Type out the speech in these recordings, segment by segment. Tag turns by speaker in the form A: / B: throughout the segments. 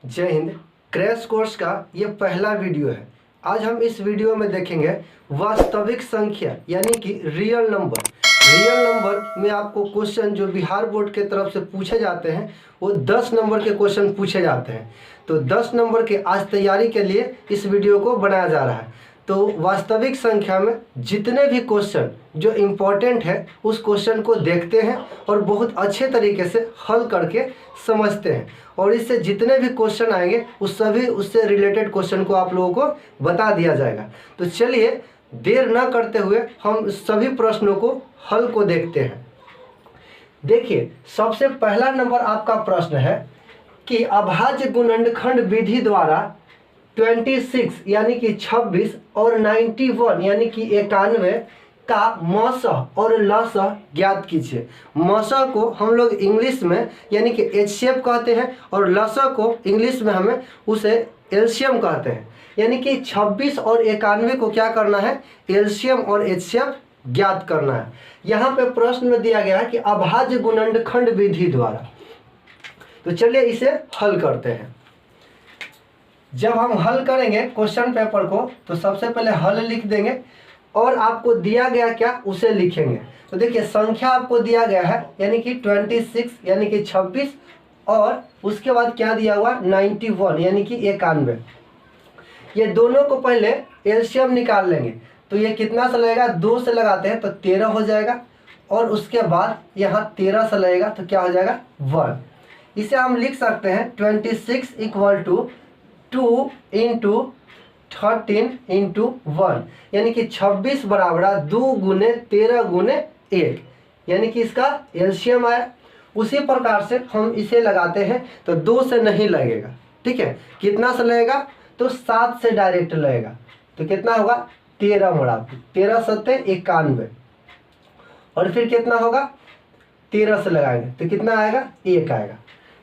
A: जय Hind. Crash course का ये पहला वीडियो है। आज हम इस वीडियो में देखेंगे वास्तविक संख्या यानी कि रियल नंबर। रियल नंबर में आपको क्वेश्चन जो बिहार बोर्ड के तरफ से पूछे जाते हैं वो 10 नंबर के क्वेश्चन पूछे जाते हैं। तो 10 नंबर के आज तैयारी के लिए इस वीडियो को बनाया जा रहा है। तो वास्तविक संख्या में जितने भी क्वेश्चन जो इम्पोर्टेंट है उस क्वेश्चन को देखते हैं और बहुत अच्छे तरीके से हल करके समझते हैं, और इससे जितने भी क्वेश्चन आएंगे उस सभी उससे रिलेटेड क्वेश्चन को आप लोगों को बता दिया जाएगा। तो चलिए देर न करते हुए हम सभी प्रश्नों को हल को देखते हैं। देखिए, सबसे पहला नंबर आपका प्रश्न है कि अभाज्य गुणनखंड विधि द्वारा 26 यानी कि 26 और 91 यानी कि 91 का मौसह और लसह ज्ञात कीजिए। मौसह को हम लोग इंग्लिश में यानी कि एचसीएफ कहते हैं और लसह को इंग्लिश में हमें उसे एलसीएम कहते हैं। यानी कि 26 और 91 को क्या करना है, एलसीएम और एचसीएफ ज्ञात करना है। यहाँ पे प्रश्न में दिया गया है कि अभाज्य गुणनखंड विधि द्वारा। तो चलिए इसे हल करते हैं। जब हम हल करेंगे क्वेश्चन पेपर को तो सबसे पहले हल लिख देंगे और आपको दिया गया क्या उसे लिखेंगे। तो देखिए, संख्या आपको दिया गया है यानी कि 26 यानी कि 26 और उसके बाद क्या दिया हुआ 91 यानी कि 91। ये दोनों को पहले एलसीएम निकाल लेंगे। तो ये कितना से लगेगा, 2 से लगाते हैं तो 13 हो जाएगा, और उसके बाद यहाँ 13 से लगेगा तो क्या हो जाएगा 1। इसे हम लिख सकते हैं 26 इक्वल टू 2 इंटू 13 इंटू 1 यानी कि 26 बराबर 2 गुने 13 गुने 1 यानी कि इसका एलसीएम आया। उसी प्रकार से हम इसे लगाते हैं तो 2 से नहीं लगेगा, ठीक है। कितना से लगेगा, तो 7 से डायरेक्ट लगेगा। तो कितना होगा 13 बड़ा 13 सत्ते 91, और फिर कितना होगा 13 से लगाएंगे तो कितना आएगा 1 आएगा,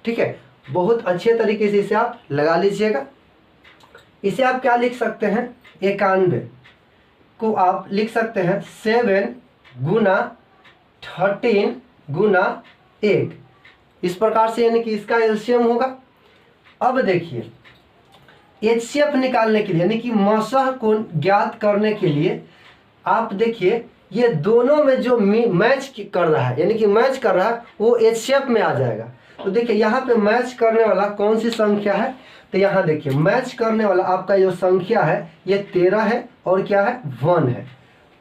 A: ठीक है। बहुत अच्छे तरीके से इसे आप लगा लीजिएगा। इसे आप क्या लिख सकते हैं, 91 को आप लिख सकते हैं 7 गुना 13 गुना 1, इस प्रकार से, यानी कि इसका एलसीएम होगा। अब देखिए, एचसीएफ निकालने के लिए यानी कि मौसह को ज्ञात करने के लिए आप देखिए ये दोनों में जो मैच कर रहा है यानी कि मैच कर रहा है वो एचसीएफ में आ जाएगा। तो देखिए यहाँ पे मैच करने वाला कौन सी संख्या है, तो यहाँ देखिए मैच करने वाला आपका जो संख्या है ये 13 है और क्या है 1 है।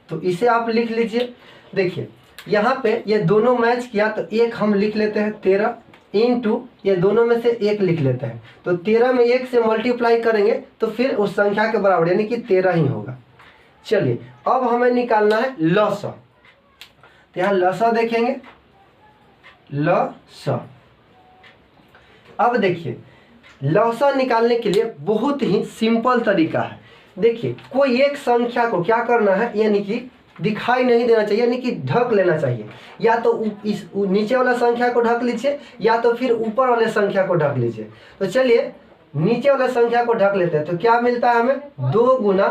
A: तो इसे आप लिख लीजिए। देखिए यहाँ पे ये दोनों मैच किया तो एक हम लिख लेते हैं 13 इंटू ये दोनों में से एक लिख लेते हैं। तो 13 में 1 से मल्टीप्लाई करेंगे तो फिर उस संख्या के बराबर यानी कि 13 ही होगा। चलिए अब हमें निकालना है लसह। तो यहाँ लसह देखेंगे, लसह। अब देखिए लसह निकालने के लिए बहुत ही सिंपल तरीका है। देखिए कोई एक संख्या को क्या करना है, यानी कि दिखाई नहीं देना चाहिए, यानी कि ढक लेना चाहिए। या तो इस नीचे वाला संख्या को ढक लीजिए या तो फिर ऊपर वाले संख्या को ढक लीजिए। तो चलिए नीचे वाले संख्या को ढक लेते हैं। तो क्या मिलता है हमें 2 गुना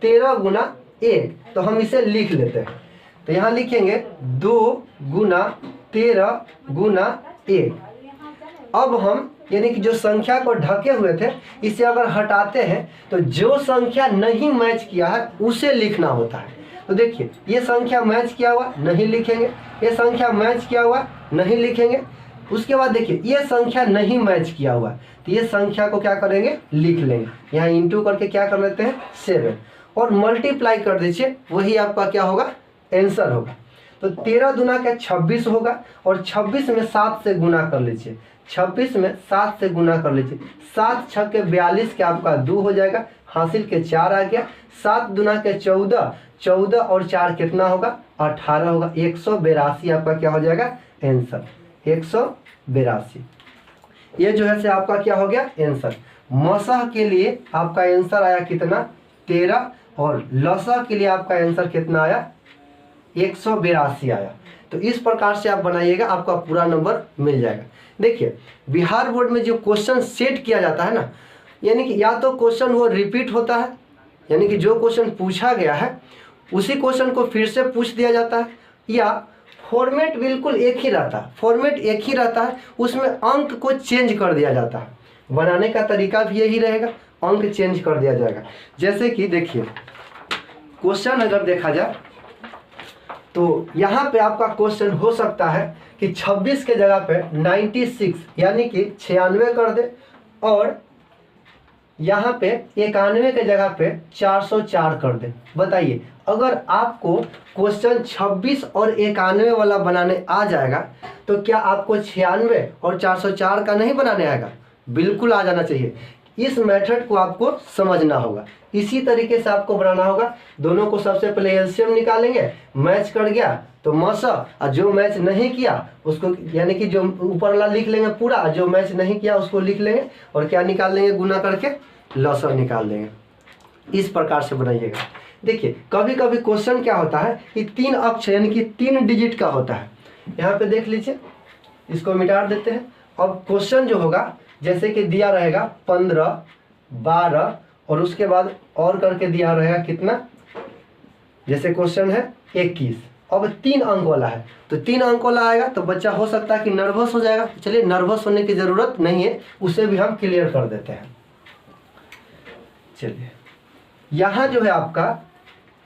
A: 13 गुना 1। तो हम इसे लिख लेते हैं। तो यहाँ लिखेंगे 2 गुना 13 गुना 1। अब हम यानी कि जो संख्या को ढके हुए थे इसे अगर हटाते हैं तो जो संख्या नहीं मैच किया है उसे लिखना होता है। तो देखिए ये संख्या मैच किया हुआ नहीं लिखेंगे, ये संख्या मैच किया हुआ नहीं लिखेंगे। उसके बाद देखिए ये संख्या नहीं मैच किया हुआ तो ये संख्या को क्या करेंगे, लिख लेंगे। यहाँ इंटू करके क्या कर लेते हैं 7 और मल्टीप्लाई कर दीजिए, वही आपका क्या होगा आंसर होगा। तो 13 दुना का 26 होगा और 26 में 7 से गुना कर लीजिए। 26 में 7 से गुना कर लीजिए। 7 6 के 42 के आपका 2 हो जाएगा, हासिल के 4 आ गया। 7 दुना के 14, 14 और 4 कितना होगा 18 होगा। 182 आपका क्या हो जाएगा आंसर, 182। ये जो है से आपका क्या हो गया आंसर। मौसह के लिए आपका आंसर आया कितना 13 और लसह के लिए आपका आंसर कितना आया 182 आया। तो इस प्रकार से आप बनाइएगा, आपका पूरा नंबर मिल जाएगा। देखिए बिहार बोर्ड में जो क्वेश्चन सेट किया जाता है ना, यानी कि या तो क्वेश्चन वो रिपीट होता है यानी कि जो क्वेश्चन पूछा गया है उसी क्वेश्चन को फिर से पूछ दिया जाता है, या फॉर्मेट बिल्कुल एक ही रहता है। फॉर्मेट एक ही रहता है, उसमें अंक को चेंज कर दिया जाता है। बनाने का तरीका भी यही रहेगा, अंक चेंज कर दिया जाएगा। जैसे कि देखिए क्वेश्चन अगर देखा जाए तो यहाँ पे आपका क्वेश्चन हो सकता है कि 26 के जगह पे 96 यानी कि 96 कर दे, और यहाँ पे 91 के जगह पे 404 कर दे। बताइए अगर आपको क्वेश्चन 26 और 91 वाला बनाने आ जाएगा तो क्या आपको 96 और 404 का नहीं बनाने आएगा? बिल्कुल आ जाना चाहिए। इस मेथड को आपको समझना होगा। इसी तरीके से आपको बनाना होगा। दोनों को सबसे पहले एलसीएम निकालेंगे, मैच कर गया तो मसा, और जो मैच नहीं किया उसको यानी कि जो ऊपर वाला लिख लेंगे पूरा, जो मैच नहीं किया उसको लिख लेंगे और क्या निकाल लेंगे, गुना करके लसर निकाल देंगे। इस प्रकार से बनाइएगा। देखिए कभी कभी क्वेश्चन क्या होता है कि 3 अक्षर यानी कि 3 डिजिट का होता है। यहाँ पे देख लीजिए, इसको मिटा देते हैं। अब क्वेश्चन जो होगा जैसे कि दिया रहेगा 15, 12 और उसके बाद और करके दिया रहेगा कितना, जैसे क्वेश्चन है 21। अब 3 अंक वाला है तो 3 अंक वाला आएगा तो बच्चा हो सकता है कि नर्वस हो जाएगा। चलिए नर्वस होने की ज़रूरत नहीं है, उसे भी हम क्लियर कर देते हैं। चलिए यहाँ जो है आपका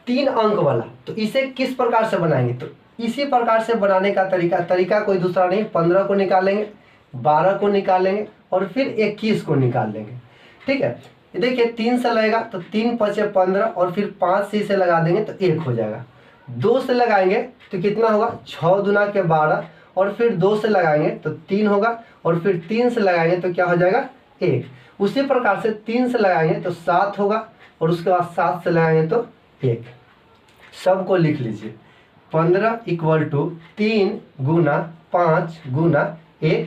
A: 3 अंक वाला, तो इसे किस प्रकार से बनाएंगे, तो इसी प्रकार से बनाने का तरीका कोई दूसरा नहीं। 15 को निकालेंगे, 12 को निकालेंगे और फिर 21 को निकाल लेंगे। ठीक है, देखिए 3 से लगेगा तो 3 5 15 और फिर 5 से लगा देंगे तो 1 हो जाएगा। 2 से लगाएंगे तो कितना होगा, 6 दूना के 12 और फिर 2 से लगाएंगे तो 3 होगा और फिर 3 से लगाएंगे तो क्या हो जाएगा, 1। उसी प्रकार से 3 से लगाएंगे तो 7 होगा और उसके बाद 7 से लगाएंगे तो 1। सबको लिख लीजिए, 15 = 3 गुना 5 गुना 1।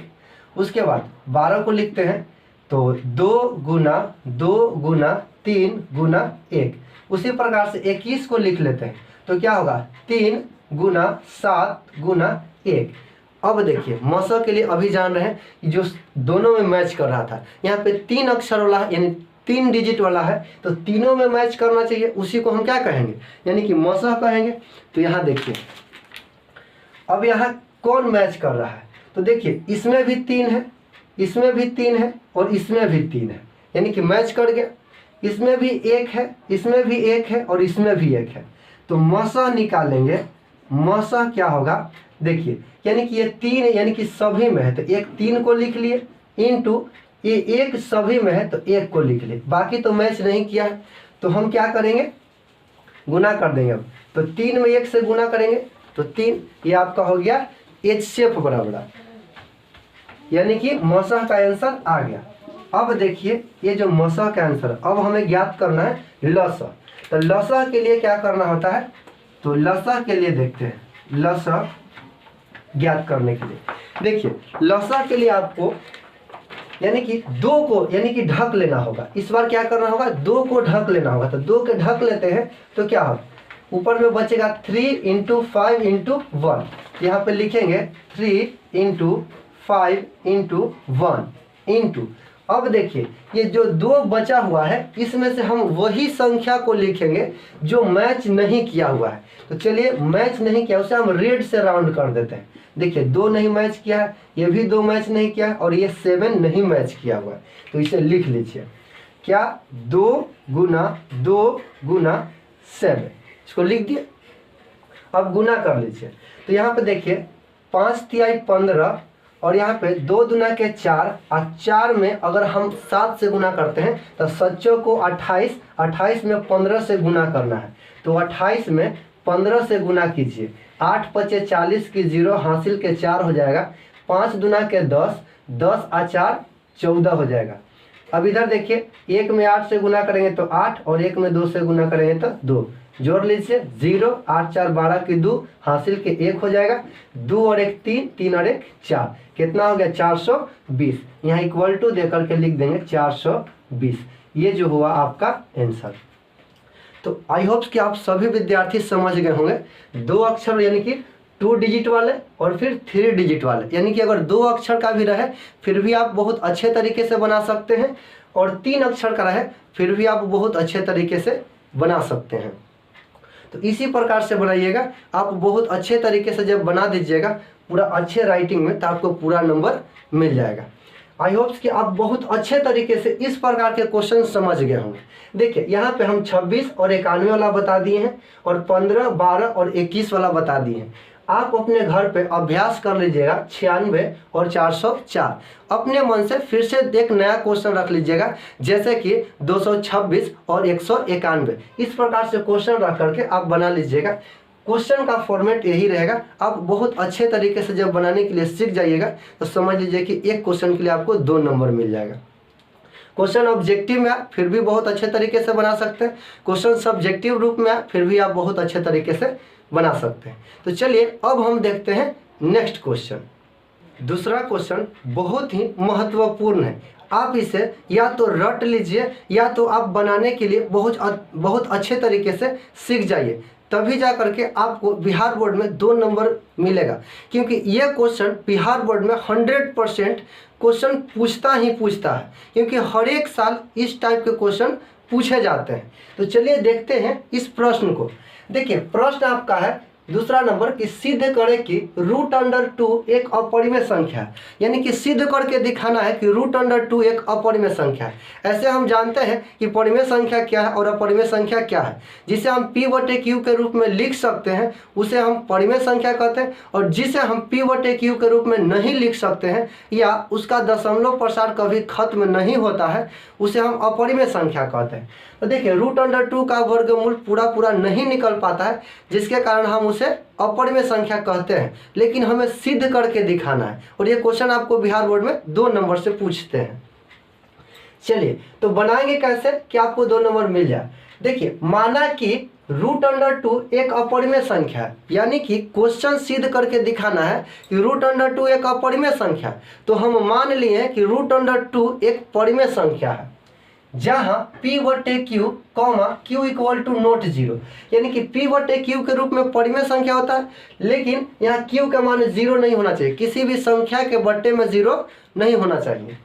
A: उसके बाद 12 को लिखते हैं तो 2 गुना 2 गुना 3 गुना 1। उसी प्रकार से 21 को लिख लेते हैं तो क्या होगा, 3 गुना 7 गुना 1। अब देखिए मसा के लिए अभी जान रहे हैं कि जो दोनों में मैच कर रहा था, यहाँ पे 3 अक्षर वाला है यानी 3 डिजिट वाला है तो तीनों में मैच करना चाहिए। उसी को हम क्या कहेंगे, यानी कि मसा कहेंगे। तो यहाँ देखिए अब यहाँ कौन मैच कर रहा है, तो देखिए इसमें भी 3 है, इसमें भी 3 है और इसमें भी 3 है, यानी कि मैच कर गया। इसमें भी 1 है, इसमें भी 1 है और इसमें भी 1 है। तो मसा निकालेंगे, मसा क्या होगा, देखिए यानी कि ये 3 यानी कि सभी में है तो 1 3 को लिख लिए, इनटू ये 1 सभी में है तो 1 को लिख लिए। बाकी तो मैच नहीं किया है तो हम क्या करेंगे, गुना कर देंगे। अब तो 3 में 1 से गुना करेंगे तो 3, ये आपका हो गया HCF बराबर, यानी कि मसा का आंसर आ गया। अब देखिए ये जो मसा का आंसर, अब हमें ज्ञात करना है लसा। तो लसा के लिए क्या करना होता है, तो लसा के लिए देखते हैं, लसा ज्ञात करने के लिए देखिए लसा के लिए आपको यानी कि 2 को यानी कि ढक लेना होगा। इस बार क्या करना होगा, 2 को ढक लेना होगा। तो 2 के ढक लेते हैं तो क्या होगा, ऊपर में बचेगा 3 × 5 × 1। यहाँ पे लिखेंगे 3 × 5 × 1 इंटू। अब देखिए ये जो 2 बचा हुआ है इसमें से हम वही संख्या को लिखेंगे जो मैच नहीं किया हुआ है। तो चलिए मैच नहीं किया उसे हम रेड से राउंड कर देते हैं। देखिए 2 नहीं मैच किया है, ये भी 2 मैच नहीं किया है और ये 7 नहीं मैच किया हुआ है। तो इसे लिख लीजिए क्या, 2 गुना 2 गुना 7, इसको लिख दिए। अब गुना कर लीजिए तो यहाँ पे देखिए 5 तिहाई 15 और यहाँ पे 2 दूना के 4 और 4 में अगर हम 7 से गुना करते हैं तो सच्चों को 28, 28 में 15 से गुना करना है। तो 28 में 15 से गुना कीजिए, 8 × 40 की 0 हासिल के 4 हो जाएगा। 5 दूना के 10, 10 और 4 14 हो जाएगा। अब इधर देखिए 1 में 8 से गुना करेंगे तो 8 और 1 में 2 से गुना करेंगे तो 2, जोड़ लीजिए 0, 8 4 12 की 2 हासिल के 1 हो जाएगा। 2 और 1 3, 3 और 1 4, कितना हो गया 420। यहाँ इक्वल टू दे करके लिख देंगे 420। ये जो हुआ आपका आंसर। तो आई होप कि आप सभी विद्यार्थी समझ गए होंगे 2 अक्षर यानी कि 2 डिजिट वाले और फिर 3 डिजिट वाले, यानी कि अगर 2 अक्षर का भी रहे फिर भी आप बहुत अच्छे तरीके से बना सकते हैं और 3 अक्षर का रहे फिर भी आप बहुत अच्छे तरीके से बना सकते हैं। तो इसी प्रकार से बनाइएगा, आप बहुत अच्छे तरीके से जब बना दीजिएगा पूरा अच्छे राइटिंग में तो आपको पूरा नंबर मिल जाएगा। आई होप्स कि आप बहुत अच्छे तरीके से इस प्रकार के क्वेश्चन समझ गए होंगे। देखिए यहाँ पे हम 26 और 91 वाला बता दिए हैं और 15, 12 और 21 वाला बता दिए हैं। आप अपने घर पे अभ्यास कर लीजिएगा 96 और 404। अपने मन से फिर से एक नया क्वेश्चन रख लीजिएगा, जैसे कि 226 और 191। इस प्रकार से क्वेश्चन रख करके आप बना लीजिएगा। क्वेश्चन का फॉर्मेट यही रहेगा। आप बहुत अच्छे तरीके से जब बनाने के लिए सीख जाइएगा तो समझ लीजिए कि एक क्वेश्चन के लिए आपको 2 नंबर मिल जाएगा। क्वेश्चन ऑब्जेक्टिव में फिर भी बहुत अच्छे तरीके से बना सकते हैं। क्वेश्चन सब्जेक्टिव रूप में फिर भी आप बहुत अच्छे तरीके से बना सकते हैं। तो चलिए अब हम देखते हैं नेक्स्ट क्वेश्चन। दूसरा क्वेश्चन बहुत ही महत्वपूर्ण है। आप इसे या तो रट लीजिए या तो आप बनाने के लिए बहुत अच्छे तरीके से सीख जाइए, तभी जा करके आपको बिहार बोर्ड में 2 नंबर मिलेगा। क्योंकि ये क्वेश्चन बिहार बोर्ड में 100% क्वेश्चन पूछता ही पूछता है, क्योंकि हर एक साल इस टाइप के क्वेश्चन पूछे जाते हैं। तो चलिए देखते हैं इस प्रश्न को। देखिए प्रश्न आपका है दूसरा नंबर कि सिद्ध करें कि √2 एक अपरिमेय संख्या है। यानी कि सिद्ध करके दिखाना है कि √2 एक अपरिमेय संख्या है। ऐसे हम जानते हैं कि परिमेय संख्या क्या है और अपरिमेय संख्या क्या है। जिसे हम p/q के रूप में लिख सकते हैं उसे हम परिमेय संख्या कहते हैं, और जिसे हम p/q के रूप में नहीं लिख सकते हैं या उसका दशमलव प्रसार कभी खत्म नहीं होता है उसे हम अपरिमेय संख्या कहते हैं। तो देखिए √2 का वर्गमूल पूरा नहीं निकल पाता है, जिसके कारण हम उसे अपरिमेय संख्या कहते हैं, लेकिन हमें सिद्ध करके दिखाना है। और ये क्वेश्चन आपको बिहार बोर्ड में 2 नंबर से पूछते हैं। चलिए तो बनाएंगे कैसे कि आपको 2 नंबर मिल जाए। देखिए माना कि √2 एक अपरिमेय संख्या है, यानी कि क्वेश्चन सिद्ध करके दिखाना है कि √2 एक अपरिमेय संख्या। तो हम मान लिए कि √2 एक परिमेय संख्या है जहां p/q, q = ≠0, यानी कि p/q के रूप में परिमेय संख्या होता है, लेकिन यहाँ q का मान 0 नहीं होना चाहिए। किसी भी संख्या के बट्टे में 0 नहीं होना चाहिए।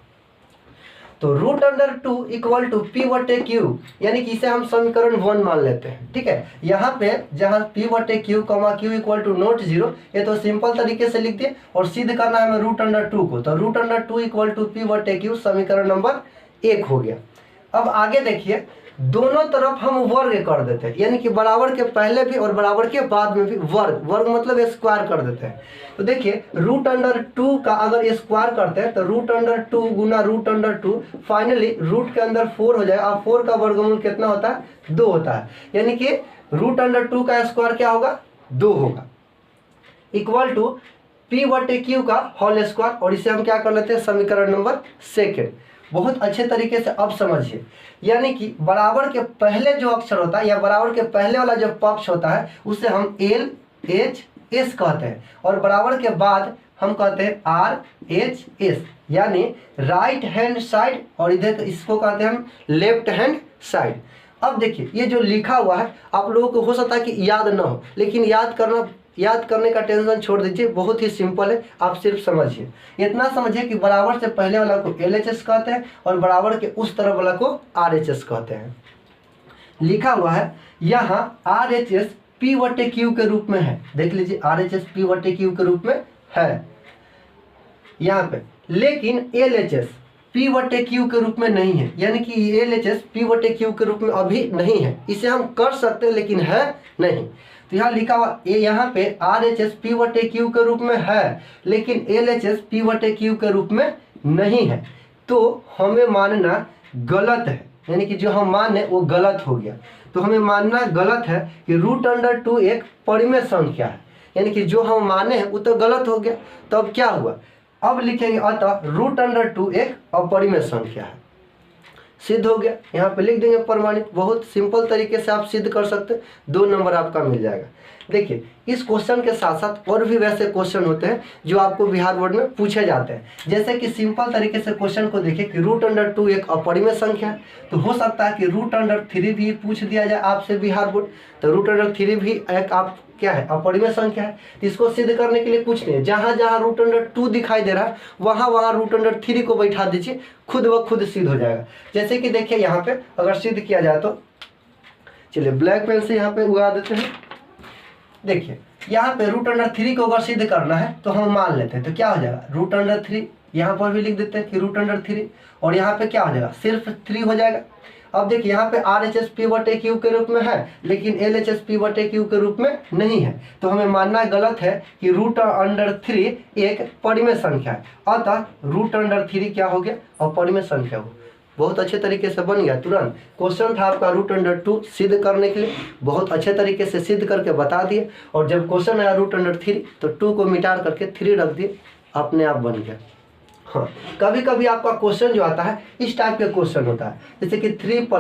A: तो √2 = p/q, यानी कि इसे हम समीकरण 1 मान लेते हैं। ठीक है, यहाँ पे जहाँ p/q, q = ≠0, ये तो सिंपल तरीके से लिख दिए और सिद्ध करना है हमें √2 को। तो √2 = p/q समीकरण नंबर 1 हो गया। अब आगे देखिए, दोनों तरफ हम वर्ग कर देते हैं, यानी कि बराबर के पहले भी और बराबर के बाद में भी वर्ग मतलब स्क्वायर कर देते हैं। तो देखिए √2 का अगर स्क्वायर करते हैं तो √2 गुना √2, फाइनली रूट के अंदर 4 हो जाएगा। और 4 का वर्गमूल कितना होता है? 2 होता है, यानी कि √2 का स्क्वायर क्या होगा? 2 होगा, इक्वल टू p/q का होल स्क्वायर। और इसे हम क्या कर लेते हैं? समीकरण नंबर 2। बहुत अच्छे तरीके से अब समझिए, यानी कि बराबर के पहले जो अक्षर होता है या बराबर के पहले वाला जो पक्ष होता है उसे हम LHS कहते हैं, और बराबर के बाद हम कहते हैं RHS, यानी राइट हैंड साइड, और इधर इसको कहते हैं हम लेफ्ट हैंड साइड। अब देखिए ये जो लिखा हुआ है आप लोगों को हो सकता है कि याद ना हो, लेकिन याद करने का टेंशन छोड़ दीजिए, बहुत ही सिंपल है। आप सिर्फ समझिए, इतना समझिए कि बराबर से पहले वाला को LHS कहते हैं और बराबर के उस तरफ वाला को RHS कहते हैं। लिखा हुआ है यहाँ RHS p/q के रूप में है। देख लीजिए RHS p/q के रूप में है यहाँ पे, लेकिन LHS p/q के रूप में नहीं है, यानी कि LHS p/q के रूप में अभी नहीं है। इसे हम कर सकते हैं लेकिन है नहीं। तो यहाँ लिखा हुआ यहाँ पे RHS p/q के रूप में है, लेकिन LHS p/q के रूप में नहीं है। तो हमें मानना गलत है, यानी कि जो हम माने वो गलत हो गया। तो हमें मानना गलत है कि √2 एक परिमेय संख्या है, यानी कि जो हम माने हैं वो तो गलत हो गया। तो अब क्या हुआ? अब लिखेंगे अतः √2 एक अपरिमेय संख्या है। सिद्ध हो गया, यहाँ पे लिख देंगे प्रमाणित। बहुत सिंपल तरीके से आप सिद्ध कर सकते हैं, 2 नंबर आपका मिल जाएगा। देखिए इस क्वेश्चन के साथ साथ और भी वैसे क्वेश्चन होते हैं जो आपको बिहार बोर्ड में पूछे जाते हैं। जैसे कि सिंपल तरीके से क्वेश्चन को देखिए कि √2 एक अपरिमेय संख्या है, तो हो सकता है कि √3 भी पूछ दिया जाए आपसे बिहार बोर्ड। तो √3 भी एक आप क्या है? अपरिमेय संख्या है। तो इसको सिद्ध करने के लिए कुछ नहीं है, जहाँ जहाँ √2 दिखाई दे रहा है वहाँ वहाँ √3 को बैठा दीजिए, खुद ब खुद सिद्ध हो जाएगा। जैसे कि देखिए यहाँ पे अगर सिद्ध किया जाए तो चलिए ब्लैक पेन से यहाँ पे उगा देते हैं। देखिए यहाँ पे √3 को अगर सिद्ध करना है तो हम मान लेते हैं, तो क्या हो जाएगा? √3 यहाँ पर भी लिख देते हैं कि √3 और यहाँ पे क्या हो जाएगा, सिर्फ 3 हो जाएगा। अब देखिए यहाँ पे RHS P/Q के रूप में है लेकिन LHS P/Q के रूप में नहीं है, तो हमें मानना गलत है कि √3 एक परिमेय संख्या है। अतः √3 क्या हो गया, अपरिमेय संख्या हो। बहुत अच्छे तरीके से बन गया तुरंत। क्वेश्चन था आपका √2 सिद्ध करने के लिए, बहुत अच्छे तरीके से सिद्ध करके बता दिए। और जब क्वेश्चन आया √3 तो 2 को मिटा करके 3 रख दिए, अपने आप बन गया। हाँ, कभी कभी आपका क्वेश्चन जो आता है इस टाइप के क्वेश्चन होता है, जैसे कि 3 +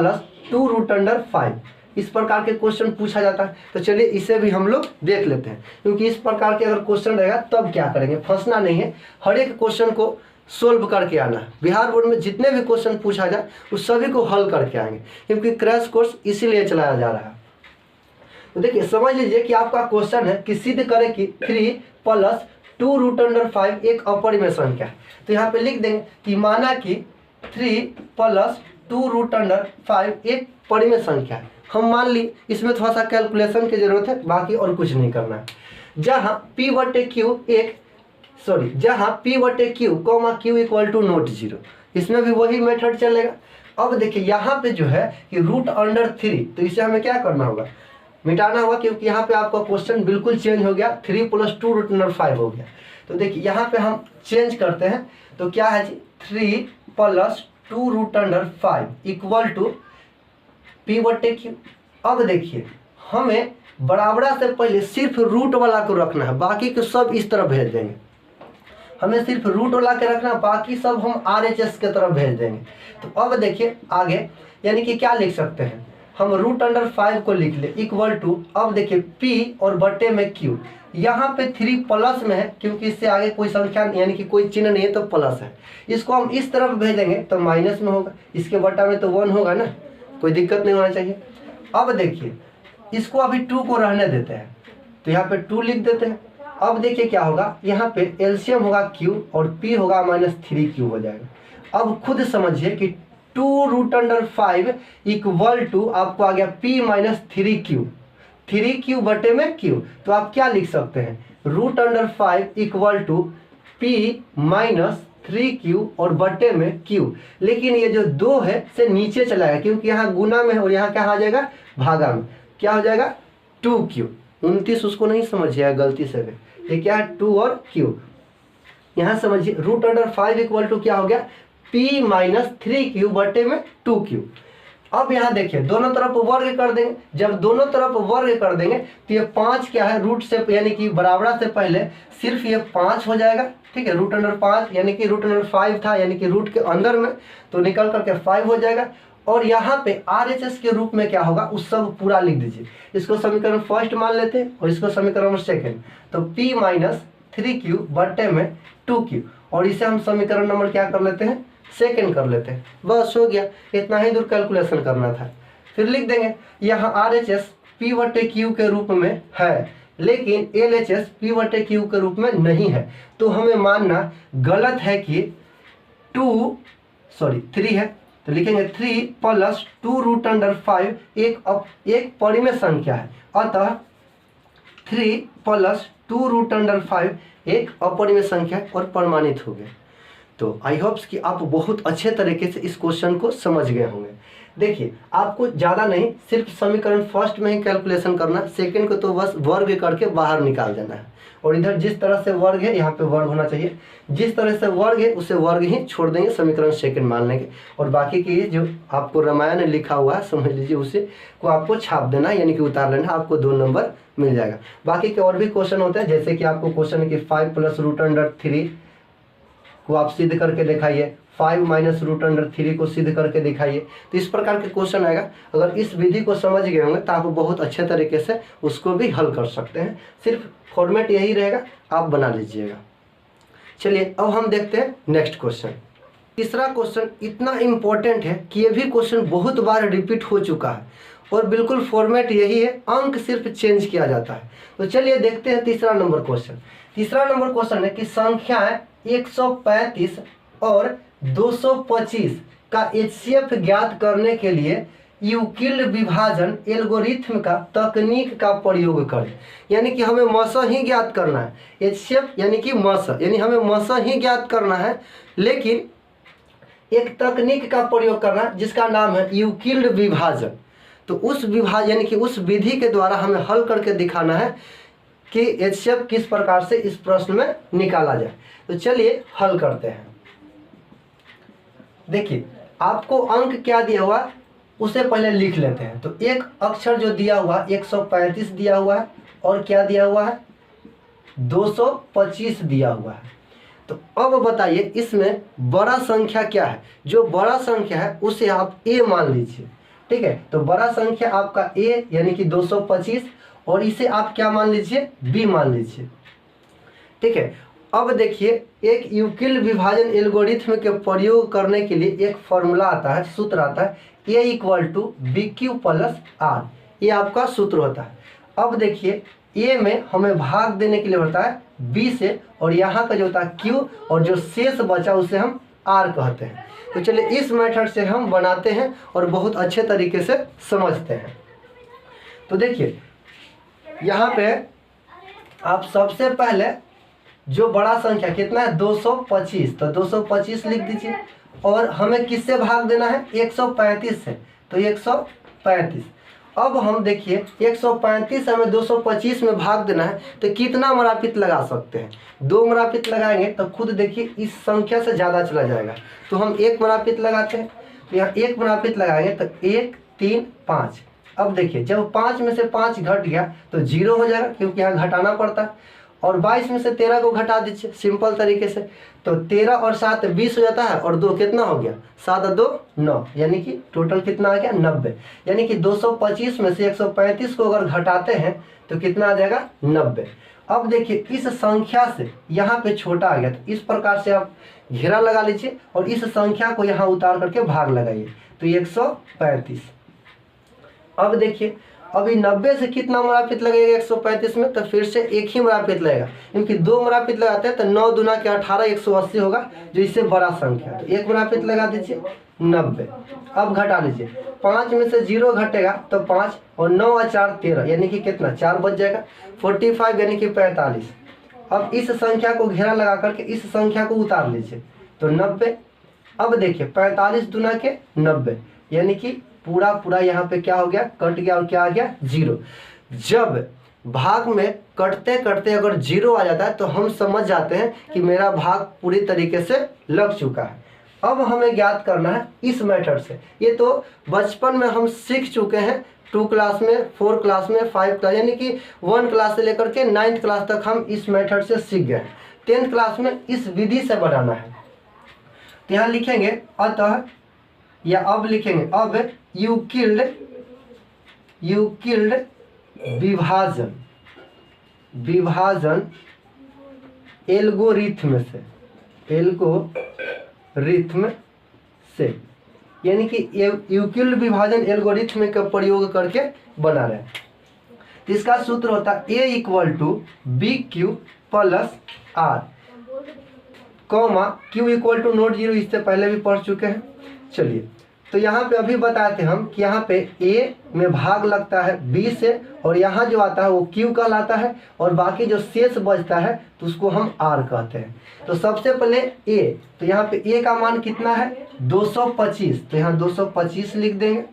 A: 2 √5, इस प्रकार के क्वेश्चन पूछा जाता है। तो चलिए इसे भी हम लोग देख लेते हैं, क्योंकि इस प्रकार के अगर क्वेश्चन रहेगा तब क्या करेंगे, फंसना नहीं है, हर एक क्वेश्चन को सोल्व करके आना है। बिहार बोर्ड में जितने भी क्वेश्चन पूछा जाए उस सभी को हल करके आएंगे, क्योंकि क्रैश कोर्स इसीलिए चलाया जा रहा है। तो देखिए समझ लीजिए कि आपका क्वेश्चन है कि सिद्ध करें कि 3 + 2 √5 एक अपरिमेय संख्या है। तो यहाँ पे लिख देंगे कि माना कि 3 + 2 √5 एक परिमेय संख्या है। हम मान ली, इसमें थोड़ा सा कैलकुलेशन की जरूरत है, बाकी और कुछ नहीं करना है। जहाँ P/Q जहाँ P/Q, Q = 0, इसमें भी वही मेथड चलेगा। अब देखिए यहाँ पे जो है कि √3, तो इसे हमें क्या करना होगा, मिटाना होगा, क्योंकि यहाँ पे आपका क्वेश्चन बिल्कुल चेंज हो गया, 3 + 2 √5 हो गया। तो देखिए यहाँ पे हम चेंज करते हैं, तो क्या है जी, 3 + 2 √5 = P/Q। अब देखिए हमें बराबरा से पहले सिर्फ रूट वाला को रखना है, बाकी को सब इस तरफ भेज देंगे। हमें सिर्फ रूट वाला के रखना, बाकी सब हम RHS के तरफ भेज देंगे। तो अब देखिए आगे, यानी कि क्या लिख सकते हैं हम, √5 को लिख ले = अब देखिए P और बटे में Q, यहाँ पे 3 प्लस में है, क्योंकि इससे आगे कोई संख्या यानी कि कोई चिन्ह नहीं है तो प्लस है। इसको हम इस तरफ भेजेंगे तो माइनस में होगा, इसके बटा में तो 1 होगा ना, कोई दिक्कत नहीं होना चाहिए। अब देखिए इसको अभी 2 को रहने देते हैं, तो यहाँ पे 2 लिख देते हैं। अब देखिए क्या होगा, यहाँ पे एलसीएम होगा Q और P होगा -3Q हो जाएगा। अब खुद समझिए कि 2 √5 = आपको आ गया P - 3Q, 3Q बटे में Q। तो आप क्या लिख सकते हैं, √5 = P - 3Q और बटे में Q। लेकिन ये जो 2 है से नीचे चला गया, क्योंकि यहाँ गुना में है और यहाँ क्या आ जाएगा, भागा में, क्या हो जाएगा 2Q। 29 उसको नहीं समझिएगा गलती से भी, ये क्या है 2 और Q। यहाँ समझिए √5 = क्या हो गया, P - 3Q बटे में 2Q। अब यहाँ देखिए दोनों तरफ वर्ग कर देंगे, जब दोनों तरफ वर्ग कर देंगे तो ये 5 क्या है, रूट से यानी कि बराबरा से पहले सिर्फ ये 5 हो जाएगा, ठीक है। √5 यानी कि √5 था, यानी कि रूट के अंदर में, तो निकल करके 5 हो जाएगा। और यहाँ पे RHS के रूप में क्या होगा, उस सब पूरा लिख दीजिए। इसको समीकरण फर्स्ट मान लेते हैं और इसको समीकरण सेकंड, तो P - 3Q बटे में 2Q, और इसे हम समीकरण नंबर क्या कर लेते हैं, सेकंड कर लेते हैं। बस हो गया, इतना ही दूर कैलकुलेशन करना था। फिर लिख देंगे यहाँ RHS P/Q के रूप में है, लेकिन LHS P/Q के रूप में नहीं है, तो हमें मानना गलत है कि 3 है, तो लिखेंगे 3 + 2 √5 एक परिमेय संख्या है। अतः 3 + 2 √5 एक अपरिमेय संख्या और प्रमाणित हो गया। तो आई होप्स कि आप बहुत अच्छे तरीके से इस क्वेश्चन को समझ गए होंगे। देखिए आपको ज़्यादा नहीं, सिर्फ समीकरण फर्स्ट में ही कैलकुलेशन करना, सेकंड को तो बस वर्ग करके बाहर निकाल देना है। और इधर जिस तरह से वर्ग है यहाँ पे वर्ग होना चाहिए, जिस तरह से वर्ग है उसे वर्ग ही छोड़ देंगे, समीकरण सेकंड मान लेंगे। और बाकी की जो आपको रामायण लिखा हुआ है समझ लीजिए, उसे को आपको छाप देना यानी कि उतार लेना, आपको 2 नंबर मिल जाएगा। बाकी के और भी क्वेश्चन होते हैं, जैसे कि आपको क्वेश्चन है कि 5 + √3 को आप सिद्ध करके दिखाइए, 5 - √3 को सिद्ध करके दिखाइए। तो इस प्रकार के क्वेश्चन आएगा। अगर इस विधि को समझ गए होंगे तो आप बहुत अच्छे तरीके से उसको भी हल कर सकते हैं। सिर्फ फॉर्मेट यही रहेगा, आप बना लीजिएगा। चलिए अब हम देखते हैं नेक्स्ट क्वेश्चन। तीसरा क्वेश्चन इतना इम्पोर्टेंट है कि ये भी क्वेश्चन बहुत बार रिपीट हो चुका है और बिल्कुल फॉर्मेट यही है, अंक सिर्फ चेंज किया जाता है। तो चलिए देखते हैं तीसरा नंबर क्वेश्चन। तीसरा नंबर क्वेश्चन है कि संख्याएं 135 और 225 का HCF ज्ञात करने के लिए यूक्लिड विभाजन एल्गोरिथम का तकनीक का प्रयोग करें। यानी कि हमें मस ही ज्ञात करना है, HCF यानी कि मस, यानी हमें मस ही ज्ञात करना है, लेकिन एक तकनीक का प्रयोग करना जिसका नाम है यूक्लिड विभाजन। तो उस विभाजन यानी कि उस विधि के द्वारा हमें हल करके दिखाना है कि HCF किस प्रकार से इस प्रश्न में निकाला जाए। तो चलिए हल करते हैं। देखिए आपको अंक क्या दिया हुआ उसे पहले लिख लेते हैं। तो एक अक्षर जो दिया हुआ 135 दिया हुआ है और क्या दिया हुआ है 225 दिया हुआ है। तो अब बताइए इसमें बड़ा संख्या क्या है। जो बड़ा संख्या है उसे आप A मान लीजिए, ठीक है। तो बड़ा संख्या आपका A यानी कि 225 और इसे आप क्या मान लीजिए B मान लीजिए, ठीक है। अब देखिए एक यूक्लिड विभाजन एल्गोरिथ्म के प्रयोग करने के लिए एक फॉर्मूला आता है, सूत्र आता है A = BQ + R। ये आपका सूत्र होता है। अब देखिए A में हमें भाग देने के लिए होता है B से और यहाँ का जो होता है Q और जो शेष बचा उसे हम R कहते हैं। तो चलिए इस मेथड से हम बनाते हैं और बहुत अच्छे तरीके से समझते हैं। तो देखिए यहाँ पे आप सबसे पहले जो बड़ा संख्या कितना है 225, तो 225 लिख दीजिए और हमें किससे भाग देना है 135 से, तो 135। अब हम देखिए 135 हमें 225 में भाग देना है तो कितना मरापित लगा सकते हैं, 2 मरापित लगाएंगे तो खुद देखिए इस संख्या से ज़्यादा चला जाएगा। तो हम 1 मरापित लगाते हैं, तो यहाँ 1 मरापित लगाएंगे तो 1 3 5। अब देखिए जब 5 में से 5 घट गया तो 0 हो जाएगा क्योंकि यहाँ घटाना पड़ता है। और 22 में से 13 को घटा दीजिए सिंपल तरीके से, तो 13 और 7 20 हो जाता है और 2 कितना हो गया 7 और 2 9, यानी कि टोटल कितना आ गया 90। यानी कि 225 में से 135 को अगर घटाते हैं तो कितना आ जाएगा 90। अब देखिए इस संख्या से यहाँ पे छोटा आ गया, तो इस प्रकार से आप घेरा लगा लीजिए और इस संख्या को यहाँ उतार करके भाग लगाइए, तो 135। अब देखिए अभी 90 से कितना मरापित लगेगा 135 में, तो फिर से एक ही मरापित लगेगा क्योंकि 2 मरापित लगाते हैं तो 9 दूना के 18 180 होगा जो इससे बड़ा संख्या है। तो 1 मरापित लगा दीजिए 90। अब घटा लीजिए 5 में से 0 घटेगा तो 5 और 9 और 4 13, यानी कि कितना 4 बच जाएगा 45 यानी कि 45। अब इस संख्या को घेरा लगा करके इस संख्या को उतार लीजिए तो 90। अब देखिए 45 दूना के 90, यानी कि पूरा यहाँ पे क्या हो गया कट गया और क्या आ गया 0। जब भाग में कटते कटते अगर 0 आ जाता है तो हम समझ जाते हैं कि मेरा भाग पूरी तरीके से लग चुका है। अब हमें ज्ञात करना है इस मेथड से। ये तो बचपन में हम सीख चुके हैं, 2 क्लास में 4 क्लास में 5 क्लास, यानी कि 1 क्लास से लेकर के 9th क्लास तक हम इस मेथड से सीख गए। 10th क्लास में इस विधि से बनाना है। तो यहाँ लिखेंगे अतः, या अब लिखेंगे अब यूक्लिड विभाजन एल्गोरिथ्म से, यानी कि यूक्लिड विभाजन एल्गोरिथ्म का प्रयोग करके बना रहे हैं। तो इसका सूत्र होता है A = BQ + R, Q = note 0, इससे पहले भी पढ़ चुके हैं। चलिए तो यहाँ पे अभी बताते हम कि यहाँ पे A में भाग लगता है B से और यहाँ जो आता है वो Q कहलाता है और बाकी जो शेष बचता है तो उसको हम R कहते हैं। तो सबसे पहले A, तो यहाँ पे A का मान कितना है 225, तो यहाँ 225 लिख देंगे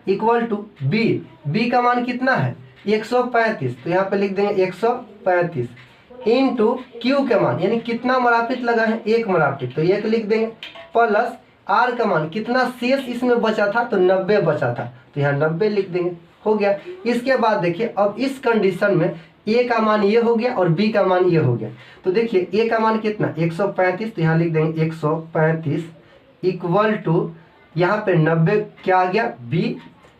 A: इक्वल टू B का मान कितना है 135, तो यहाँ पे लिख देंगे 135 इंटू Q का मान यानी कितना मरापित लगा है 1 मरापित, तो 1 लिख देंगे प्लस R का मान कितना शेष इसमें बचा था तो 90 बचा था, तो यहाँ 90 लिख देंगे, हो गया। इसके बाद देखिए अब इस कंडीशन में A का मान ये हो गया और B का मान ये हो गया। तो देखिए A का मान कितना 135, तो यहाँ लिख देंगे 135 इक्वल टू यहाँ पे 90 क्या आ गया B,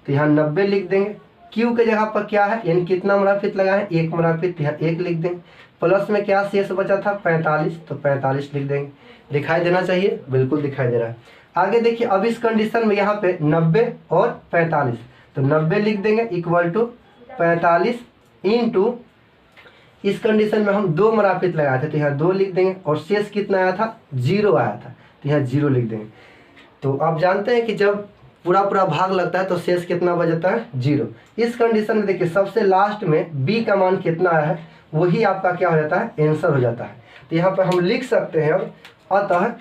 A: तो यहाँ 90 लिख देंगे। Q के जगह पर क्या है यानी कितना मरापित लगा है 1 मरापित, यहाँ 1 लिख देंगे। प्लस में क्या शेष बचा था 45, तो 45 लिख देंगे। दिखाई देना चाहिए, बिल्कुल दिखाई दे रहा है। आगे देखिए अब इस कंडीशन में यहाँ पे 90 और 45, तो 90 लिख देंगे इक्वल टू 45 इंटू इस कंडीशन में हम 2 मरापित लगाए थे तो यहाँ 2 लिख देंगे और शेष कितना आया था 0 आया था, तो यहाँ 0 लिख देंगे। तो आप जानते हैं कि जब पूरा भाग लगता है तो शेष कितना बचता है 0। इस कंडीशन में देखिए सबसे लास्ट में B का मान कितना आया है वही आपका क्या हो जाता है आंसर हो जाता है। तो यहाँ पर हम लिख सकते हैं अब अतः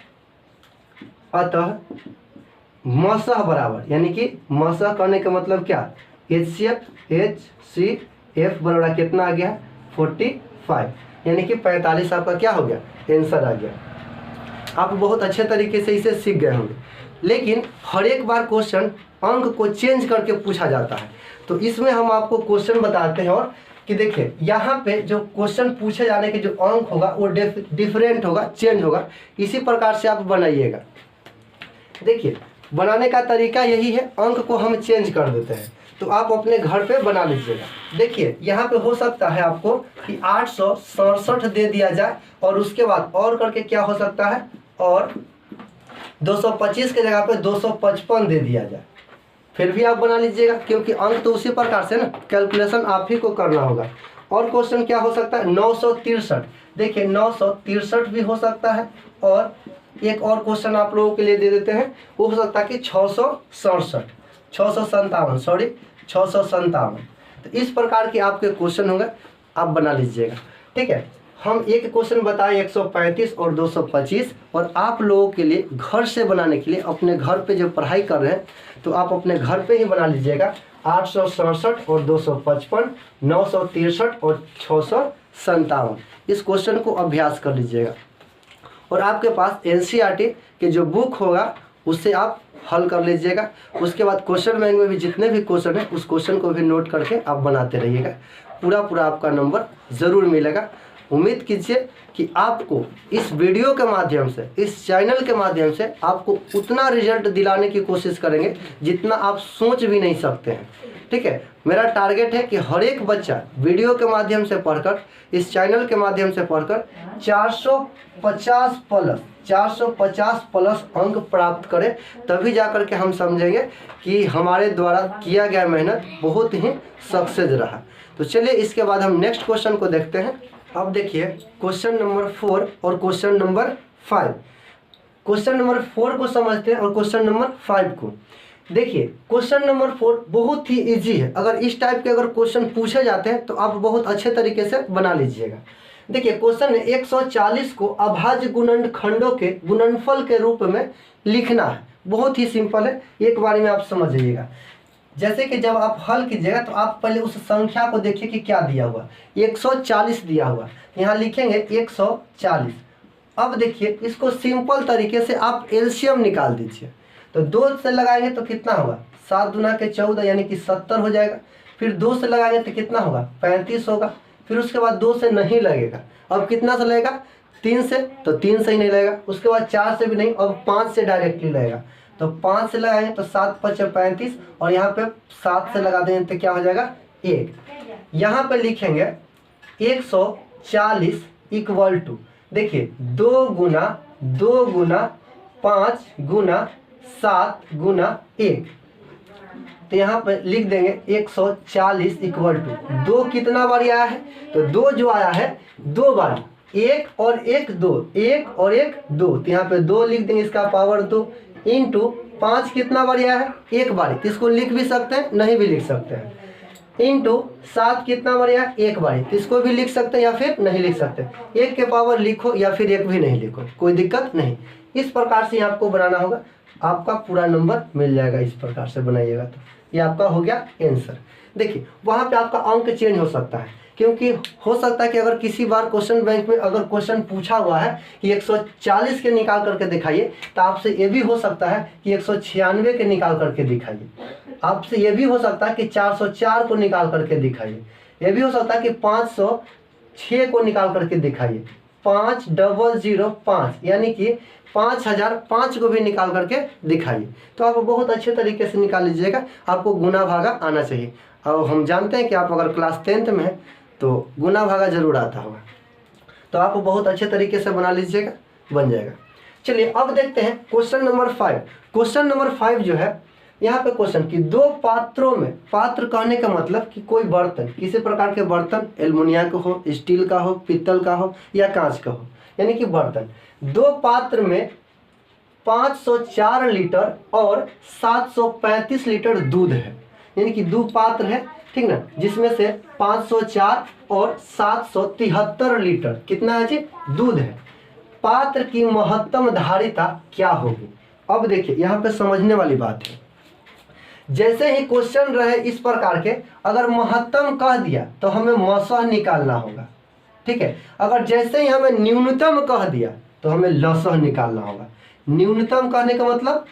A: मसह बराबर, यानी कि मसह करने का मतलब क्या, HCF बराबर कितना आ गया 45, यानी कि 45 आपका क्या हो गया आंसर आ गया। आप बहुत अच्छे तरीके से इसे सीख गए होंगे। लेकिन हर एक बार क्वेश्चन अंक को चेंज करके पूछा जाता है, तो इसमें हम आपको क्वेश्चन बताते हैं और कि देखिए यहाँ पे जो क्वेश्चन पूछे जाने के जो अंक होगा वो डिफरेंट होगा, चेंज होगा। इसी प्रकार से आप बनाइएगा। देखिए बनाने का तरीका यही है, अंक को हम चेंज कर देते हैं, तो आप अपने घर पे बना लीजिएगा। देखिए यहाँ पे हो सकता है आपको कि 867 दे दिया जाए और उसके बाद और करके क्या हो सकता है, और 225 के जगह पे 255 दे दिया जाए, फिर भी आप बना लीजिएगा, क्योंकि अंक तो उसी प्रकार से ना, कैलकुलेशन आप ही को करना होगा। और क्वेश्चन क्या हो सकता है 963, देखिए 963 भी हो सकता है। और एक और क्वेश्चन आप लोगों के लिए दे देते हैं, वो हो सकता है कि 657। तो इस प्रकार के आपके क्वेश्चन होंगे, आप बना लीजिएगा। ठीक है, हम एक क्वेश्चन बताए 135 और 225, और आप लोगों के लिए घर से बनाने के लिए अपने घर पे जो पढ़ाई कर रहे हैं तो आप अपने घर पे ही बना लीजिएगा। 867 और 255, 963 और 657, इस क्वेश्चन को अभ्यास कर लीजिएगा। और आपके पास NCERT के जो बुक होगा उससे आप हल कर लीजिएगा। उसके बाद क्वेश्चन बैंक में भी जितने भी क्वेश्चन है उस क्वेश्चन को भी नोट करके आप बनाते रहिएगा, पूरा आपका नंबर ज़रूर मिलेगा। उम्मीद कीजिए कि आपको इस वीडियो के माध्यम से, इस चैनल के माध्यम से आपको उतना रिजल्ट दिलाने की कोशिश करेंगे जितना आप सोच भी नहीं सकते हैं। ठीक है, मेरा टारगेट है कि हर एक बच्चा वीडियो के माध्यम से पढ़कर, इस चैनल के माध्यम से पढ़कर 450 प्लस अंक प्राप्त करे, तभी जाकर के हम समझेंगे कि हमारे द्वारा किया गया मेहनत बहुत ही सक्सेस रहा। तो चलिए इसके बाद हम नेक्स्ट क्वेश्चन को देखते हैं। अब देखिए क्वेश्चन नंबर 4 और क्वेश्चन नंबर 5। क्वेश्चन नंबर 4 को समझते हैं और क्वेश्चन नंबर 5 को। देखिए क्वेश्चन नंबर 4 बहुत ही इजी है। अगर इस टाइप के अगर क्वेश्चन पूछे जाते हैं तो आप बहुत अच्छे तरीके से बना लीजिएगा। देखिए क्वेश्चन है 140 को अभाज्य गुणनखंडों के गुणनफल के रूप में लिखना है। बहुत ही सिंपल है, एक बार में आप समझ जाइएगा। जैसे कि जब आप हल कीजिएगा तो आप पहले उस संख्या को देखिए कि क्या दिया हुआ, 140 दिया हुआ, यहाँ लिखेंगे 140। अब देखिए इसको सिंपल तरीके से आप एलसीएम निकाल दीजिए। तो 2 से लगाएंगे तो कितना होगा, 7 दूना के 14 यानी कि 70 हो जाएगा। फिर 2 से लगाएंगे तो कितना होगा, 35 होगा। फिर उसके बाद 2 से नहीं लगेगा, अब कितना से लगेगा, 3 से, तो 3 से ही नहीं लगेगा। उसके बाद 4 से भी नहीं, अब 5 से डायरेक्टली लगेगा। तो 5 से लगाएंगे तो 7 5 35, और यहाँ पे 7 से लगा देंगे तो क्या हो जाएगा 1। यहाँ पे लिखेंगे 140 इक्वल टू, देखिए 2 गुना 5 गुना 7 गुना 1। तो यहाँ पे लिख देंगे 140 इक्वल टू 2 कितना बारी आया है, तो 2 जो आया है 2 बारी, 1 और 1 2, 1 और 1 2, तो यहाँ पे 2 लिख देंगे, इसका पावर 2 इंटू 5 कितना बारी आया है, 1 बारी, तो इसको लिख भी सकते हैं नहीं भी लिख सकते हैं, इंटू 7 कितना बारी आया, 1 बारी, तो इसको भी लिख सकते हैं या फिर नहीं लिख सकते। 1 के पावर लिखो या फिर 1 भी नहीं लिखो, कोई दिक्कत नहीं। इस प्रकार से आपको बनाना होगा, आपका पूरा नंबर मिल जाएगा। इस प्रकार से बनाइएगा तो ये आपका हो गया आंसर। देखिए वहाँ पे आपका अंक चेंज हो सकता है, क्योंकि हो सकता है कि अगर किसी बार क्वेश्चन बैंक में अगर क्वेश्चन पूछा हुआ है कि 140 के निकाल करके दिखाइए, तो आपसे ये भी हो सकता है कि 196 के निकाल करके दिखाइए। आपसे ये भी हो सकता है कि 404 को निकाल करके दिखाइए। ये भी हो सकता है कि 506 को निकाल करके दिखाइए। 5005 यानी कि 5005 को भी निकाल करके दिखाइए। तो आप बहुत अच्छे तरीके से निकाल लीजिएगा, आपको गुना भागा आना चाहिए। और हम जानते हैं कि आप अगर क्लास 10th में हैं तो गुना भागा जरूर आता होगा, तो आप बहुत अच्छे तरीके से बना लीजिएगा, बन जाएगा। चलिए अब देखते हैं क्वेश्चन नंबर 5। क्वेश्चन नंबर 5 जो है, यहाँ पे क्वेश्चन कि 2 पात्रों में, पात्र कहने का मतलब कि कोई बर्तन, किसी प्रकार के बर्तन, एल्युमिनियम का हो, स्टील का हो, पीतल का हो या कांच का हो, यानी कि बर्तन, 2 पात्र में 504 लीटर और 735 लीटर दूध है। यानी कि 2 पात्र है, ठीक ना, जिसमें से 504 और 773 लीटर कितना है जी, दूध है। पात्र की महत्तम धारिता क्या होगी। अब देखिए यहाँ पे समझने वाली बात है, जैसे ही क्वेश्चन रहे इस प्रकार के, अगर महत्तम कह दिया तो हमें मसह निकालना होगा, ठीक है। अगर जैसे ही हमें न्यूनतम कह दिया तो हमें लसह निकालना होगा। न्यूनतम कहने का मतलब,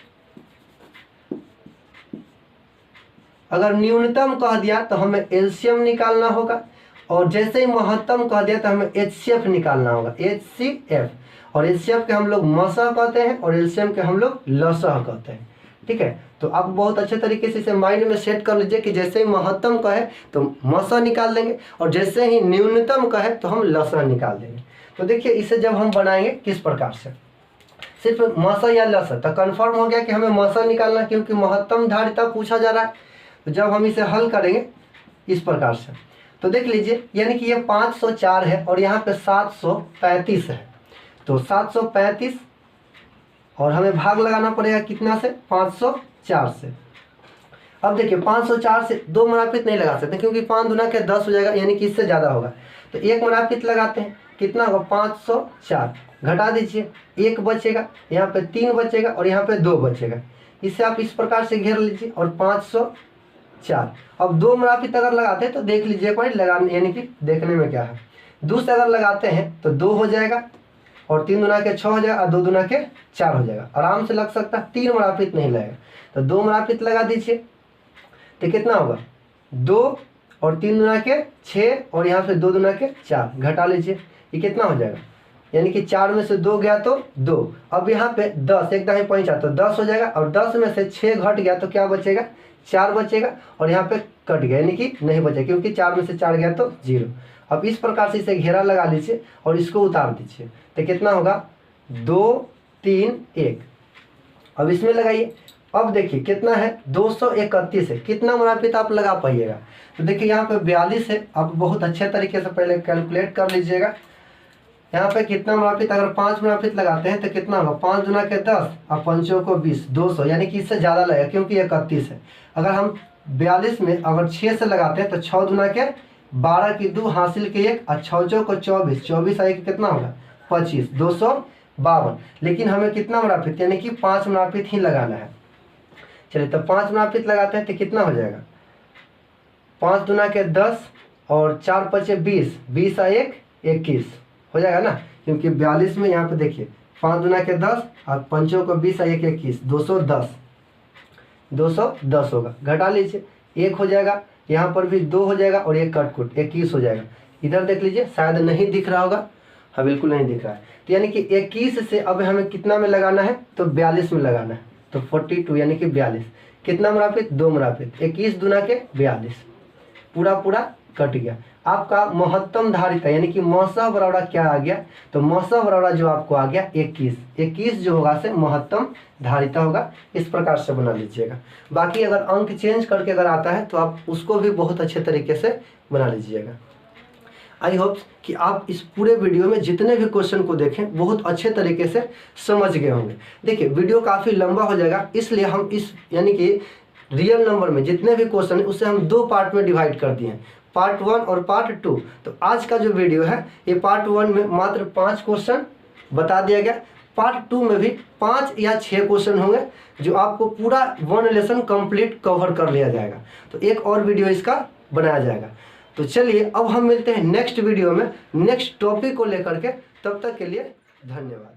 A: अगर न्यूनतम कह दिया तो हमें एलसीएम निकालना होगा, और जैसे ही महत्तम कह दिया तो हमें एचसीएफ निकालना होगा, एचसीएफ। और एचसीएफ के हम लोग मसह कहते हैं और एलसीएम के हम लोग लसह कहते हैं, ठीक है। तो आप बहुत अच्छे तरीके से इसे माइंड में सेट कर लीजिए कि जैसे ही महत्तम कहे तो मसह निकाल देंगे, और जैसे ही न्यूनतम कहे तो हम लसह निकाल देंगे। तो देखिए इसे जब हम बनाएंगे किस प्रकार से, सिर्फ मसह या लसह, तो कन्फर्म हो गया कि हमें मसह निकालना, क्योंकि महत्तम धारिता पूछा जा रहा है। तो जब हम इसे हल करेंगे इस प्रकार से, तो देख लीजिए, यानी कि ये 504 है और यहाँ पे 735 है। तो 735 और हमें भाग लगाना पड़ेगा कितना से, 504 से। अब देखिए 504 से दो मराफित नहीं लगा सकते, क्योंकि 5 दूना के 10 हो जाएगा, यानी कि इससे ज़्यादा होगा। तो एक मराफित लगाते हैं, कितना होगा, 504, घटा दीजिए, 1 बचेगा, यहाँ पे 3 बचेगा और यहाँ पे 2 बचेगा। इसे आप इस प्रकार से घेर लीजिए, और 504। अब दो मराफित अगर लगाते हैं तो देख लीजिए एक बार लगाने, यानी कि देखने में क्या है, 2 से अगर लगाते हैं तो 2 हो जाएगा, और 3 दूना के 6 हो जाएगा, और 2 दूना के 4 हो जाएगा, आराम से लग सकता है। 3 मराफित नहीं लगेगा, तो 2 मराफित लगा दीजिए, तो कितना होगा, 2 और 3 दूना के 6, और यहाँ से 2 दूना के 4, घटा लीजिए, ये कितना हो जाएगा, यानी कि 4 में से 2 गया तो 2। अब यहाँ पे 10 एक दाएं पहुँचा तो 10 हो जाएगा, और 10 में से 6 घट गया तो क्या बचेगा, 4 बचेगा, और यहाँ पे कट गया, यानी कि नहीं बचेगा, क्योंकि 4 में से 4 गया तो 0। अब इस प्रकार से इसे घेरा लगा लीजिए और इसको उतार दीजिए, तो कितना होगा, 2 3 1। अब इसमें लगाइए, अब देखिए कितना है, 231 है। कितना मुनाफित आप लगा पाइएगा, तो देखिए यहाँ पे 42 है। आप बहुत अच्छे तरीके से पहले कैलकुलेट कर लीजिएगा, यहाँ पे कितना मुनाफित, अगर 5 मुनाफित लगाते हैं तो कितना होगा, 5 दूना के 10 और 5 को 20, 200, यानी कि इससे ज़्यादा लगेगा, क्योंकि 31 है। अगर हम 42 में अगर 6 से लगाते हैं तो 6 दूना के 12 की 2 हासिल के 1 और 6 को 24, 24 आए कितना होगा, 25, 252। लेकिन हमें कितना मुनाफित, यानी कि 5 मुनाफित ही लगाना है। चलिए तो 5 मुनाफित लगाते हैं तो कितना हो जाएगा, 5 दूना के 10 और 4 पचे 20, 20 आ 1 21 हो जाएगा ना, क्योंकि 42 में यहाँ पे देखिए 5 दूना के 10 और 5 को 20 आ 1 21, 210 होगा, घटा लीजिए, 1 हो जाएगा, यहाँ पर भी 2 हो जाएगा, और 1 कट 21 हो जाएगा। इधर देख लीजिए, शायद नहीं दिख रहा होगा, हाँ बिल्कुल नहीं दिख रहा है। तो यानी कि 21 से अब हमें कितना में लगाना है, तो 42 में लगाना है, तो 42 यानी कि 42। कितना मुनाफित, 2 मुनाफित, 21 दूना के 42, पूरा कट गया। आपका महत्तम धारिता यानी कि मसह बराबर क्या आ गया, तो मसह बराबर जो आपको आ गया 21 जो होगा से महत्तम धारिता होगा। इस प्रकार से बना लीजिएगा। बाकी अगर अंक चेंज करके अगर आता है तो आप उसको भी बहुत अच्छे तरीके से बना लीजिएगा। आई होप कि आप इस पूरे वीडियो में जितने भी क्वेश्चन को देखें बहुत अच्छे तरीके से समझ गए होंगे। देखिए वीडियो काफ़ी लंबा हो जाएगा, इसलिए हम इस यानी कि रियल नंबर में जितने भी क्वेश्चन है उससे हम 2 पार्ट में डिवाइड कर दिए हैं, पार्ट 1 और पार्ट 2। तो आज का जो वीडियो है ये पार्ट 1 में मात्र 5 क्वेश्चन बता दिया गया, पार्ट 2 में भी 5 या 6 क्वेश्चन होंगे जो आपको पूरा 1 लेसन कंप्लीट कवर कर लिया जाएगा। तो एक और वीडियो इसका बनाया जाएगा। तो चलिए अब हम मिलते हैं नेक्स्ट वीडियो में नेक्स्ट टॉपिक को लेकर के, तब तक के लिए धन्यवाद।